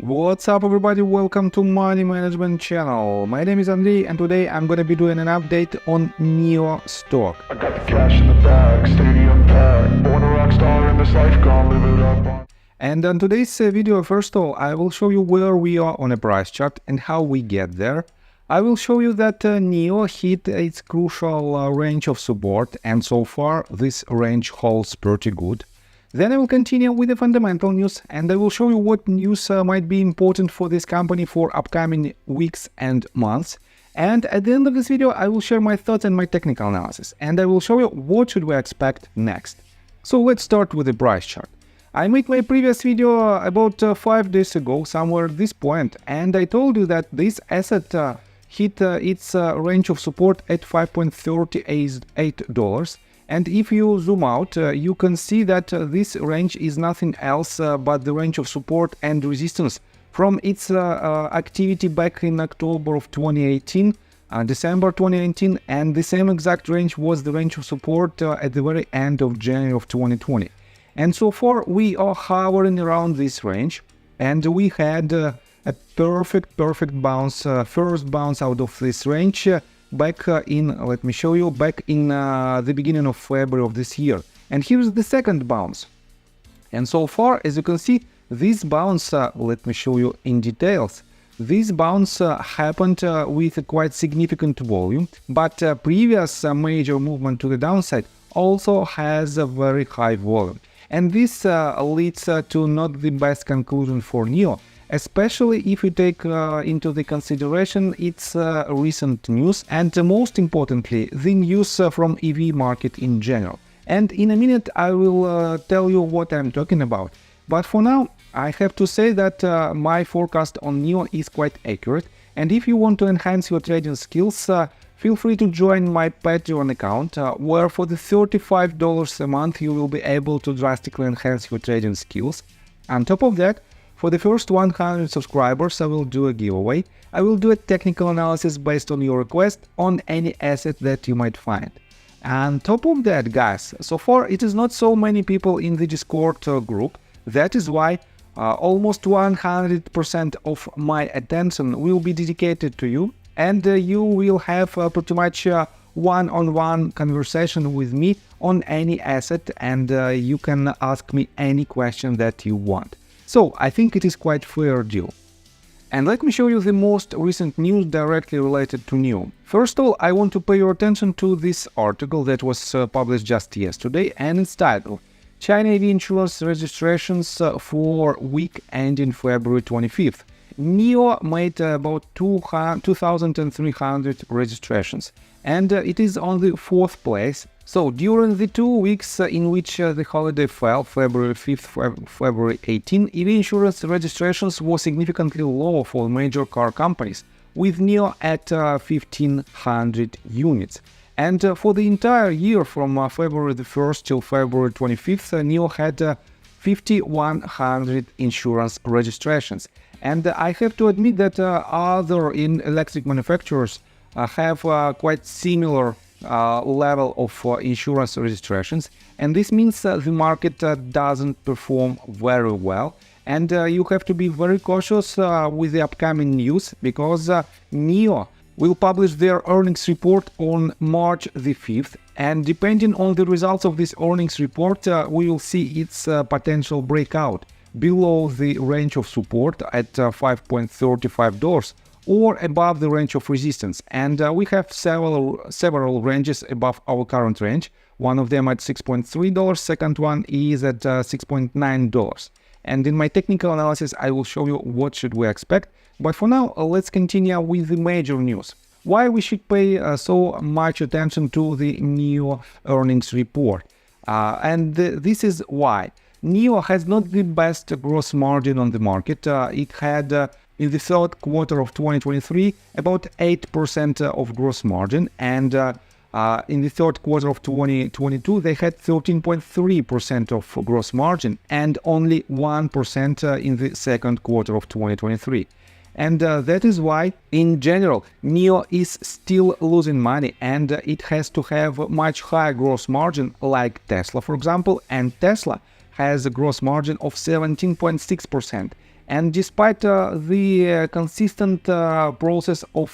What's up everybody, welcome to Money Management channel. My name is Andrei and today I'm gonna be doing an update on NIO Stock. I got the cash in the bag, stadium packed, born a rock star in this life, gonna live it up. And on today's video, first of all, I will show you where we are on a price chart and how we get there. I will show you that NIO hit its crucial range of support, and so far this range holds pretty good. Then I will continue with the fundamental news and I will show you what news might be important for this company for upcoming weeks and months. And at the end of this video, I will share my thoughts and my technical analysis, and I will show you what should we expect next. So let's start with the price chart. I made my previous video about 5 days ago, somewhere at this point, and I told you that this asset hit its range of support at $5.38. And if you zoom out, you can see that this range is nothing else but the range of support and resistance from its activity back in October of 2018, December 2019, and the same exact range was the range of support at the very end of January of 2020. And so far we are hovering around this range, and we had a perfect bounce, first bounce out of this range back in, let me show you, back in the beginning of February of this year. And here's the second bounce. And so far, as you can see, this bounce, let me show you in details. This bounce happened with a quite significant volume, but previous major movement to the downside also has a very high volume. And this leads to not the best conclusion for NIO, especially if you take into the consideration its recent news and most importantly the news from EV market in general. And in a minute I will tell you what I'm talking about. But for now I have to say that my forecast on NIO is quite accurate, and if you want to enhance your trading skills, feel free to join my Patreon account, where for the $35 a month you will be able to drastically enhance your trading skills. On top of that, for the first 100 subscribers, I will do a giveaway. I will do a technical analysis based on your request on any asset that you might find. On top of that, guys, so far it is not so many people in the Discord group. That is why almost 100% of my attention will be dedicated to you, and you will have pretty much one-on-one conversation with me on any asset, and you can ask me any question that you want. So I think it is quite fair deal. And let me show you the most recent news directly related to NIO. First of all, I want to pay your attention to this article that was published just yesterday, and it's titled China EV Insurance Registrations for Week ending February 25th. NIO made about 2,300 registrations, and it is on the 4th place. So during the 2 weeks in which the holiday fell, February 5th, February 18th, EV insurance registrations were significantly low for major car companies, with NIO at 1,500 units. And for the entire year from February the 1st till February 25th, NIO had 5,100 insurance registrations. And I have to admit that other electric manufacturers have quite similar level of insurance registrations, and this means the market doesn't perform very well, and you have to be very cautious with the upcoming news, because NIO will publish their earnings report on March the 5th, and depending on the results of this earnings report we will see its potential breakout below the range of support at $5.35 or above the range of resistance. And we have several ranges above our current range. One of them at $6.3, second one is at $6.9. And in my technical analysis I will show you what should we expect. But for now, let's continue with the major news. Why we should pay so much attention to the NIO earnings report? This is why. NIO has not the best gross margin on the market. It had in the third quarter of 2023 about 8% of gross margin, and in the third quarter of 2022 they had 13.3% of gross margin and only 1% in the second quarter of 2023. And that is why in general NIO is still losing money, and it has to have much higher gross margin like Tesla, for example, and Tesla has a gross margin of 17.6%. And despite the consistent process of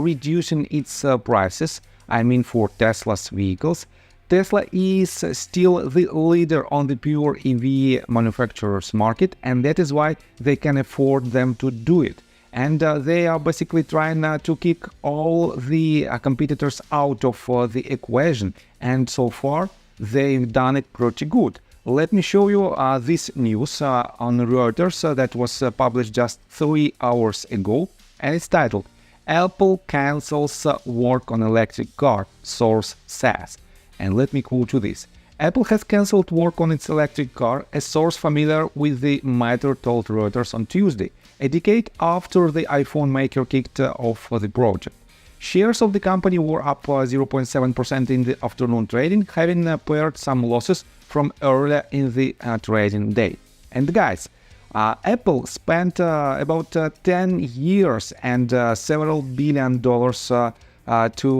reducing its prices, I mean for Tesla's vehicles, Tesla is still the leader on the pure EV manufacturers market, and that is why they can afford them to do it. And they are basically trying to kick all the competitors out of the equation, and so far they've done it pretty good. Let me show you this news on Reuters that was published just 3 hours ago, and it's titled "Apple cancels work on electric car," source says. And let me quote you this. Apple has cancelled work on its electric car, a source familiar with the matter told Reuters on Tuesday, a decade after the iPhone maker kicked off the project. Shares of the company were up 0.7% in the afternoon trading, having paired some losses from earlier in the trading day. And guys, Apple spent about 10 years and several $billion to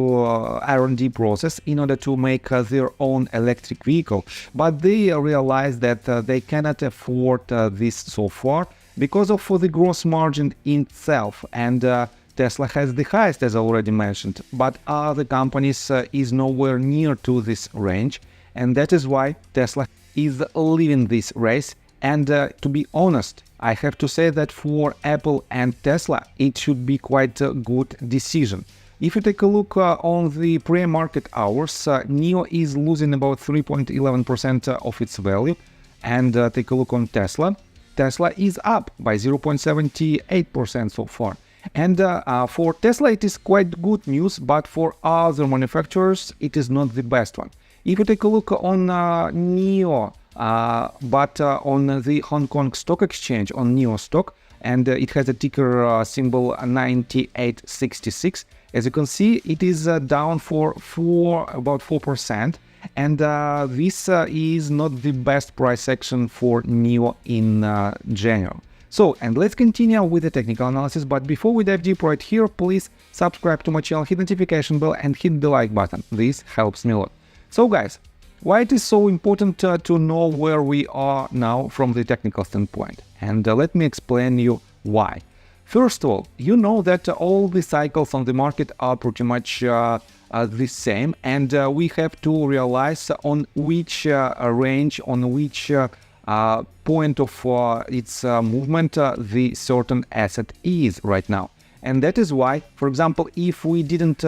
R&D process in order to make their own electric vehicle, but they realized that they cannot afford this so far because of the gross margin itself, and Tesla has the highest, as I already mentioned, but other companies is nowhere near to this range, and that is why Tesla is leaving this race. And to be honest, I have to say that for Apple and Tesla, it should be quite a good decision. If you take a look on the pre-market hours, NIO is losing about 3.11% of its value, and take a look on Tesla. Tesla is up by 0.78% so far. And for Tesla, it is quite good news, but for other manufacturers, it is not the best one. If you take a look on NIO, but on the Hong Kong Stock Exchange, on NIO Stock, and it has a ticker symbol 9866. As you can see, it is down for about 4%, and this is not the best price action for NIO in general. So, and let's continue with the technical analysis, but before we dive deep right here, please subscribe to my channel, hit notification bell and hit the like button. This helps me a lot. So guys, why it is so important to know where we are now from the technical standpoint? And let me explain you why. First of all, you know that all the cycles on the market are pretty much the same, and we have to realize on which range, on which point of its movement the certain asset is right now. And that is why, for example, if we didn't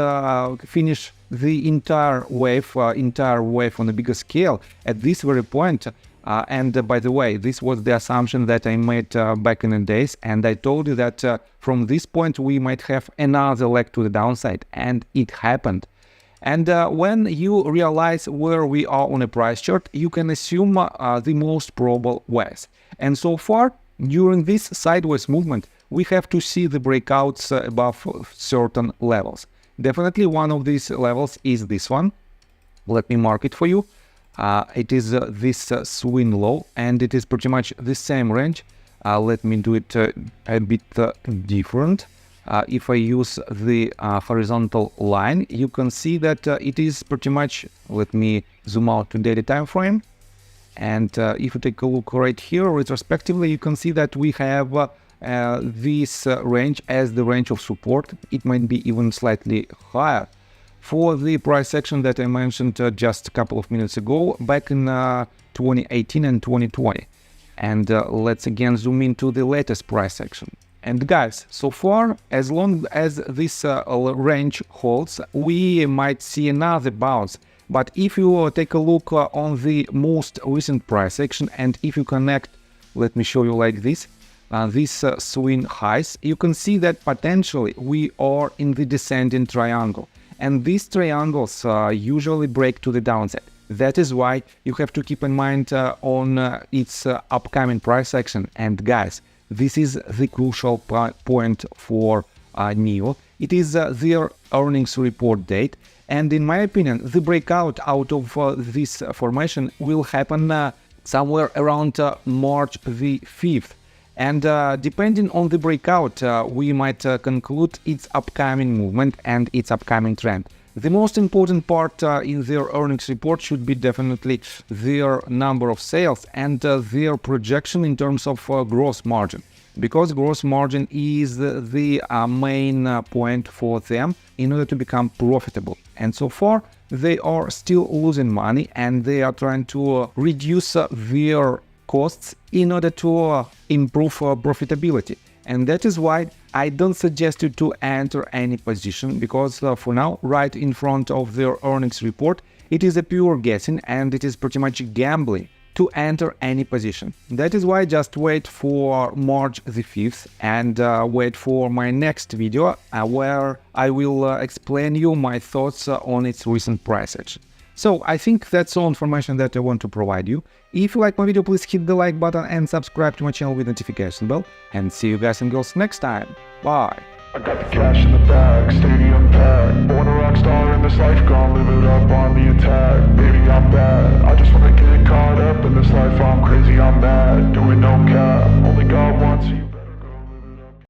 finish the entire wave on a bigger scale at this very point, and by the way, this was the assumption that I made back in the days, and I told you that from this point we might have another leg to the downside, and it happened. And when you realize where we are on a price chart, you can assume the most probable ways. And so far, during this sideways movement, we have to see the breakouts above certain levels. Definitely one of these levels is this one. Let me mark it for you. It is this swing low, and it is pretty much the same range. Let me do it a bit different. If I use the horizontal line, you can see that it is pretty much, let me zoom out to daily time frame. And if you take a look right here, retrospectively, you can see that we have this range as the range of support. It might be even slightly higher for the price action that I mentioned just a couple of minutes ago, back in 2018 and 2020. And let's again zoom into the latest price action. And guys, so far, as long as this range holds, we might see another bounce. But if you take a look on the most recent price action, and if you connect, let me show you like this, these swing highs, you can see that potentially we are in the descending triangle. And these triangles usually break to the downside. That is why you have to keep in mind on its upcoming price action. And guys, this is the crucial point for NIO. It is their earnings report date. And in my opinion, the breakout out of this formation will happen somewhere around March the 5th. And depending on the breakout, we might conclude its upcoming movement and its upcoming trend. The most important part in their earnings report should be definitely their number of sales and their projection in terms of gross margin. because gross margin is the main point for them in order to become profitable. And so far, they are still losing money, and they are trying to reduce their costs in order to improve profitability. And that is why I don't suggest you to enter any position, because for now, right in front of their earnings report, it is a pure guessing and it is pretty much gambling to enter any position. That is why just wait for March the 5th and wait for my next video where I will explain you my thoughts on its recent price action. So I think that's all information that I want to provide you. If you like my video, please hit the like button and subscribe to my channel with notification bell. And see you guys and girls next time. Bye. I got the cash in the bag, stadium packed. Born a rock star in this life, gonna live it up on the attack. Baby, I'm bad, I just wanna get caught up in this life. I'm crazy, I'm mad, doing no cap. Only God wants you.